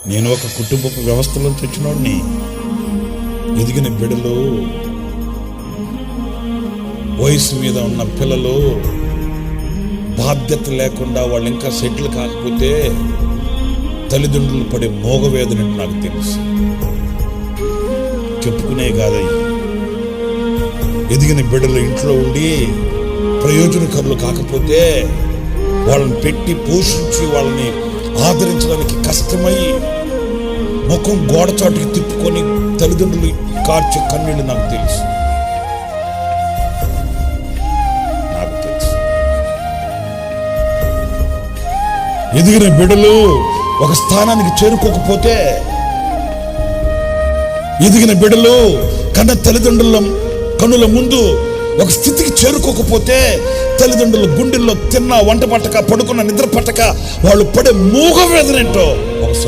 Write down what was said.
నేను ఒక కుటుంబపు వ్యవస్థలో వచ్చినోడిని. ఎదిగిన బిడ్డలు, వయసు మీద ఉన్న పిల్లలు, బాధ్యత లేకుండా వాళ్ళు ఇంకా సెటిల్ కాకపోతే తల్లిదండ్రులు పడే మోగవేదన నాకు తెలుసు. చెప్పుకునే కాదయ్యి. ఎదిగిన బిడ్డలు ఇంట్లో ఉండి ప్రయోజనకరులు కాకపోతే వాళ్ళని పెట్టి పోషించి వాళ్ళని ఆదరించడానికి కష్టమై ముఖం గోడచాటుకి తిప్పుకొని తల్లిదండ్రులు కార్చే కన్నీళ్ళు నాకు తెలుసు. ఎదిగిన బిడ్డలు ఒక స్థానానికి చేరుకోకపోతే, ఎదిగిన బిడ్డలు కన్న తల్లిదండ్రుల కన్నుల ముందు ఒక స్థితికి చేరుకోకపోతే, తల్లిదండ్రుల గుండెల్లో తిన్న వంట పట్టక, పడుకున్న నిద్ర పట్టక వాళ్ళు పడే మూగ వేదన ఏంటో ఒకసారి